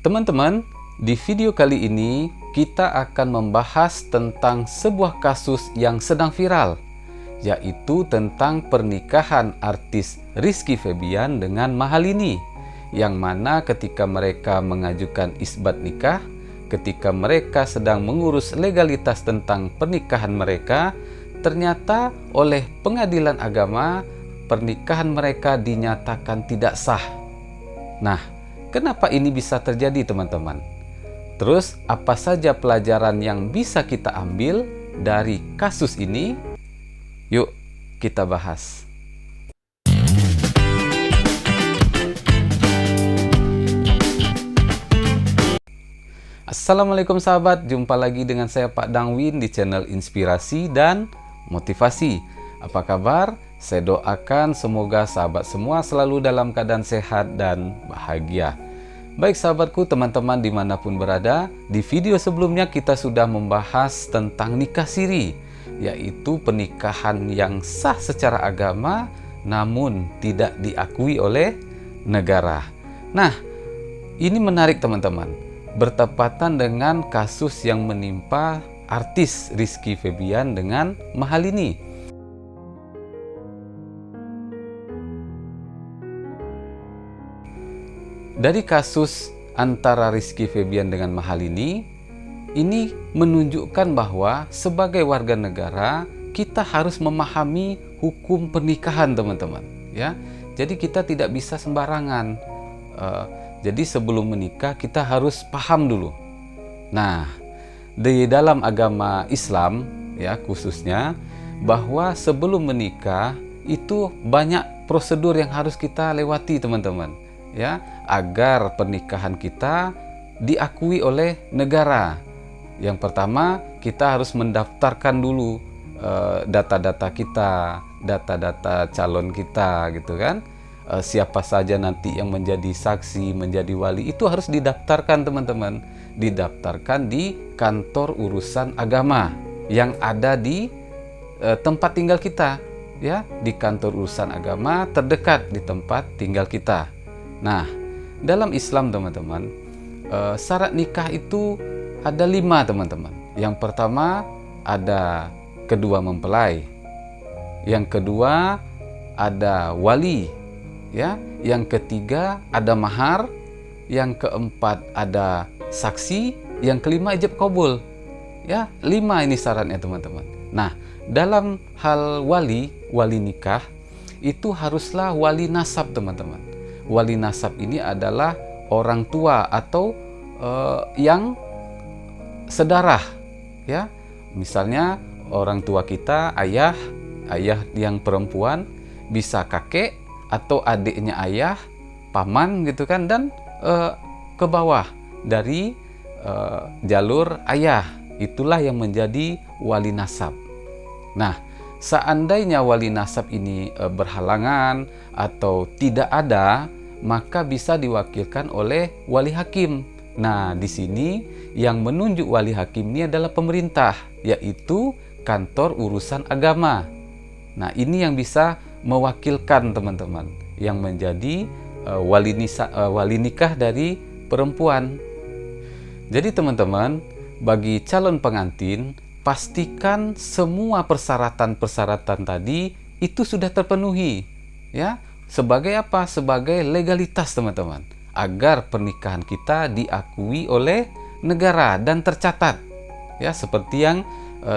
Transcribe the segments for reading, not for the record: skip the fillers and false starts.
Teman-teman, di video kali ini kita akan membahas tentang sebuah kasus yang sedang viral, yaitu tentang pernikahan artis Rizky Febian dengan Mahalini, yang mana ketika mereka mengajukan isbat nikah, ketika mereka sedang mengurus legalitas tentang pernikahan mereka, ternyata oleh pengadilan agama pernikahan mereka dinyatakan tidak sah. Nah, kenapa ini bisa terjadi, teman-teman? Terus, apa saja pelajaran yang bisa kita ambil dari kasus ini? Yuk, kita bahas. Assalamualaikum sahabat, jumpa lagi dengan saya Pak Dangwin di channel Inspirasi dan Motivasi. Apa kabar? Saya doakan semoga sahabat semua selalu dalam keadaan sehat dan bahagia. Baik sahabatku, teman-teman dimanapun berada, di video sebelumnya kita sudah membahas tentang nikah siri, yaitu pernikahan yang sah secara agama namun tidak diakui oleh negara. Nah, ini menarik teman-teman, bertepatan dengan kasus yang menimpa artis Rizky Febian dengan Mahalini. Dari kasus antara Rizky Febian dengan Mahalini, ini menunjukkan bahwa sebagai warga negara kita harus memahami hukum pernikahan, teman-teman. Ya, jadi kita tidak bisa sembarangan. Jadi sebelum menikah kita harus paham dulu. Nah, di dalam agama Islam, ya khususnya, bahwa sebelum menikah itu banyak prosedur yang harus kita lewati, teman-teman. Ya, agar pernikahan kita diakui oleh negara. Yang pertama, kita harus mendaftarkan dulu data-data kita, data-data calon kita, gitu kan. Siapa saja nanti yang menjadi saksi, menjadi wali, itu harus didaftarkan, teman-teman. Didaftarkan di kantor urusan agama yang ada di tempat tinggal kita, ya, di kantor urusan agama terdekat di tempat tinggal kita. Nah, dalam Islam, teman-teman, syarat nikah itu ada 5, teman-teman. Yang pertama ada kedua mempelai, yang kedua ada wali, ya, yang ketiga ada mahar, yang keempat ada saksi, yang kelima ijab kabul. Ya, 5 ini syaratnya, teman-teman. Nah, dalam hal wali nikah itu haruslah wali nasab, teman-teman. Wali nasab ini adalah orang tua atau yang sedarah, ya. Misalnya orang tua kita, ayah yang perempuan, bisa kakek atau adiknya ayah, paman gitu kan, dan ke bawah dari jalur ayah, itulah yang menjadi wali nasab. Nah, seandainya wali nasab ini berhalangan atau tidak ada, maka bisa diwakilkan oleh wali hakim. Nah, di sini yang menunjuk wali hakim ini adalah pemerintah, yaitu kantor urusan agama. Nah, ini yang bisa mewakilkan, teman-teman, yang menjadi wali nikah dari perempuan. Jadi, teman-teman, bagi calon pengantin, pastikan semua persyaratan-persyaratan tadi itu sudah terpenuhi, ya. Sebagai apa? Sebagai legalitas, teman-teman, agar pernikahan kita diakui oleh negara dan tercatat, ya, seperti yang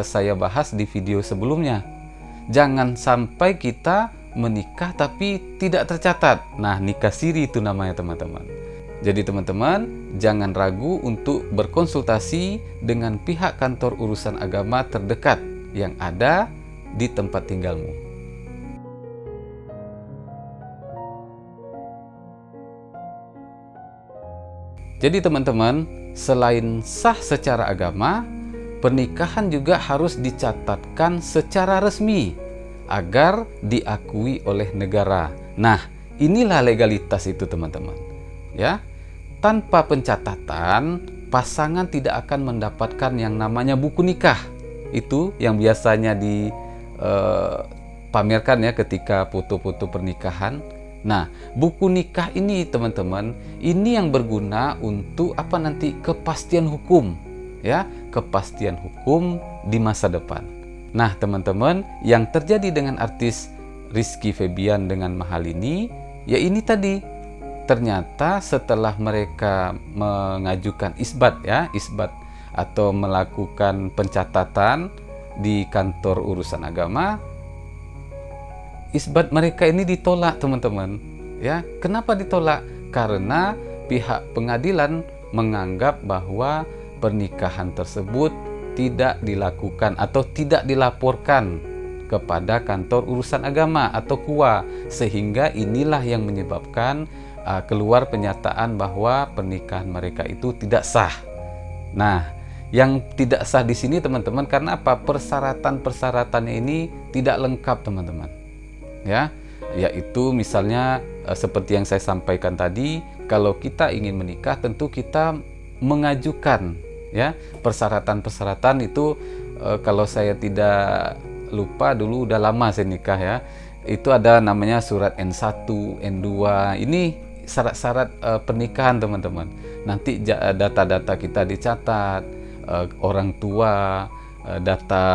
saya bahas di video sebelumnya. Jangan sampai kita menikah tapi tidak tercatat. Nah, nikah siri itu namanya, teman-teman. Jadi teman-teman, jangan ragu untuk berkonsultasi dengan pihak kantor urusan agama terdekat yang ada di tempat tinggalmu. Jadi teman-teman, selain sah secara agama, pernikahan juga harus dicatatkan secara resmi agar diakui oleh negara. Nah, inilah legalitas itu, teman-teman. Ya, tanpa pencatatan, pasangan tidak akan mendapatkan yang namanya buku nikah. Itu yang biasanya dipamerkan, ya, ketika foto-foto pernikahan. Nah, buku nikah ini teman-teman, ini yang berguna untuk apa nanti kepastian hukum, ya, kepastian hukum di masa depan. Nah, teman-teman, yang terjadi dengan artis Rizky Febian dengan Mahalini, ya ini tadi, ternyata setelah mereka mengajukan isbat, ya, isbat atau melakukan pencatatan di kantor urusan agama, isbat mereka ini ditolak, teman-teman. Ya, kenapa ditolak? Karena pihak pengadilan menganggap bahwa pernikahan tersebut tidak dilakukan atau tidak dilaporkan kepada kantor urusan agama atau KUA, sehingga inilah yang menyebabkan keluar pernyataan bahwa pernikahan mereka itu tidak sah. Nah, yang tidak sah di sini teman-teman karena apa? Persyaratan-persyaratannya ini tidak lengkap, teman-teman. Ya, yaitu misalnya seperti yang saya sampaikan tadi, kalau kita ingin menikah tentu kita mengajukan, ya, persyaratan-persyaratan itu. Kalau saya tidak lupa, dulu udah lama saya nikah, ya, itu ada namanya surat N1, N2. Ini syarat-syarat pernikahan, teman-teman. Nanti data-data kita dicatat, orang tua, data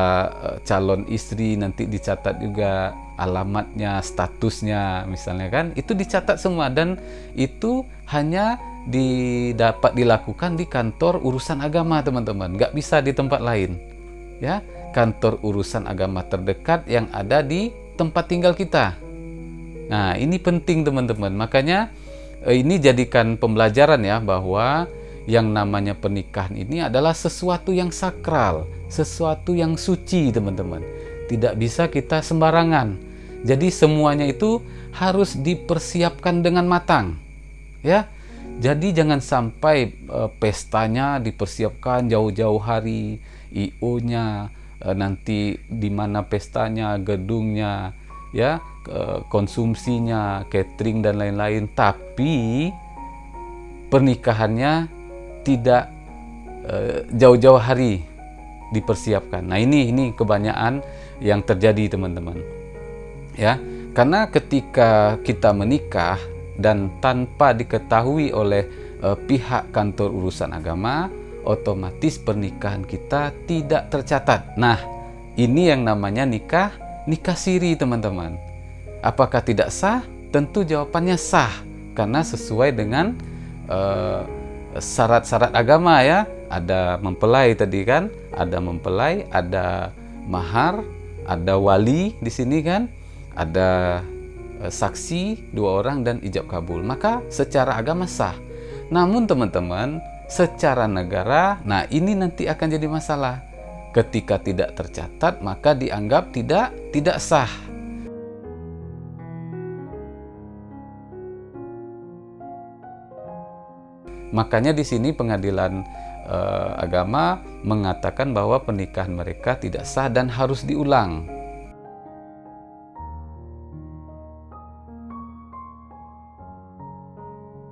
calon istri nanti dicatat juga, alamatnya, statusnya misalnya kan, itu dicatat semua, dan itu hanya dapat dilakukan di kantor urusan agama, teman-teman, nggak bisa di tempat lain, ya. Kantor urusan agama terdekat yang ada di tempat tinggal kita. Nah, ini penting, teman-teman, makanya ini jadikan pembelajaran, ya, bahwa yang namanya pernikahan ini adalah sesuatu yang sakral, sesuatu yang suci, teman-teman. Tidak bisa kita sembarangan. Jadi semuanya itu harus dipersiapkan dengan matang, ya. Jadi jangan sampai pestanya dipersiapkan jauh-jauh hari, IO-nya, nanti di mana pestanya, gedungnya, ya, konsumsinya, catering dan lain-lain, tapi pernikahannya tidak jauh-jauh hari dipersiapkan. Nah, ini kebanyakan yang terjadi, teman-teman. Ya, karena ketika kita menikah dan tanpa diketahui oleh pihak kantor urusan agama, otomatis pernikahan kita tidak tercatat. Nah, ini yang namanya nikah siri, teman-teman. Apakah tidak sah? Tentu jawabannya sah, karena sesuai dengan syarat-syarat agama, ya. Ada mempelai tadi kan, ada mempelai, ada mahar, ada wali di sini kan, ada saksi 2 orang dan ijab kabul. Maka secara agama sah. Namun teman-teman, secara negara, nah ini nanti akan jadi masalah. Ketika tidak tercatat, maka dianggap tidak sah. Makanya di sini pengadilan agama mengatakan bahwa pernikahan mereka tidak sah dan harus diulang.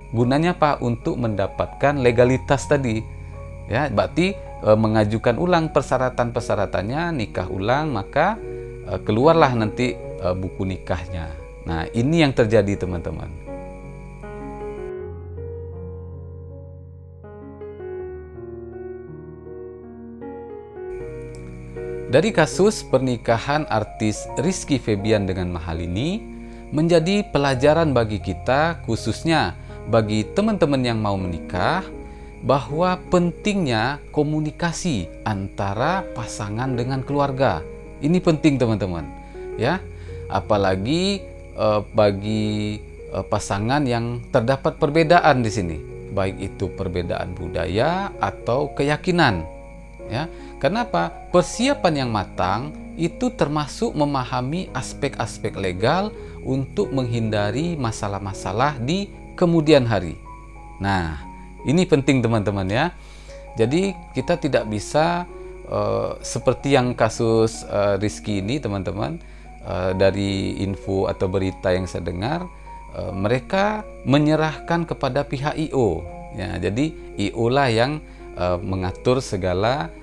Gunanya apa? Untuk mendapatkan legalitas tadi, ya. Berarti mengajukan ulang persyaratan-persyaratannya, nikah ulang, maka keluarlah nanti buku nikahnya. Nah, ini yang terjadi, teman-teman. Dari kasus pernikahan artis Rizky Febian dengan Mahalini menjadi pelajaran bagi kita, khususnya bagi teman-teman yang mau menikah, bahwa pentingnya komunikasi antara pasangan dengan keluarga. Ini penting, teman-teman, ya. Apalagi bagi pasangan yang terdapat perbedaan di sini, baik itu perbedaan budaya atau keyakinan, ya. Kenapa? Persiapan yang matang itu termasuk memahami aspek-aspek legal untuk menghindari masalah-masalah di kemudian hari. Nah, ini penting, teman-teman, ya. Jadi kita tidak bisa seperti yang kasus Rizky ini, teman-teman, dari info atau berita yang saya dengar, mereka menyerahkan kepada pihak IO, ya. Jadi IO lah yang mengatur segala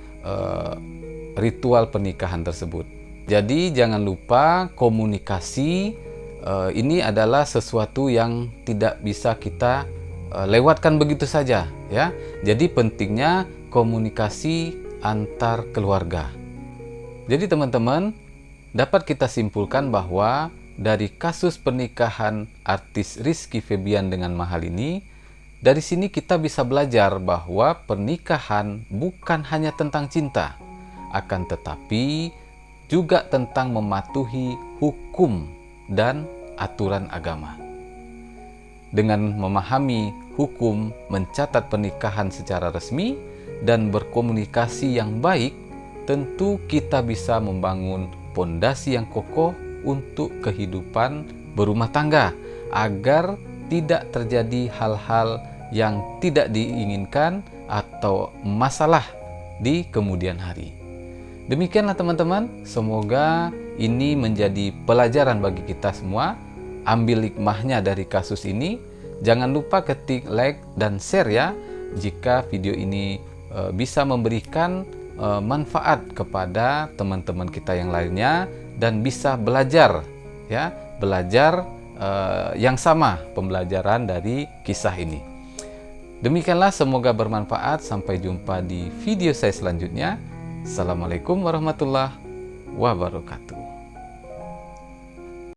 ritual pernikahan tersebut. Jadi jangan lupa komunikasi ini adalah sesuatu yang tidak bisa kita lewatkan begitu saja, ya. Jadi pentingnya komunikasi antar keluarga. Jadi teman-teman, dapat kita simpulkan bahwa dari kasus pernikahan artis Rizky Febian dengan Mahalini, dari sini kita bisa belajar bahwa pernikahan bukan hanya tentang cinta, akan tetapi juga tentang mematuhi hukum dan aturan agama. Dengan memahami hukum mencatat pernikahan secara resmi dan berkomunikasi yang baik, tentu kita bisa membangun pondasi yang kokoh untuk kehidupan berumah tangga agar tidak terjadi hal-hal yang tidak diinginkan atau masalah di kemudian hari. Demikianlah teman-teman, semoga ini menjadi pelajaran bagi kita semua. Ambil hikmahnya dari kasus ini. Jangan lupa ketik like dan share ya jika video ini bisa memberikan manfaat kepada teman-teman kita yang lainnya dan bisa belajar ya, belajar yang sama pembelajaran dari kisah ini. Demikianlah, semoga bermanfaat. Sampai jumpa di video saya selanjutnya. Assalamualaikum warahmatullahi wabarakatuh.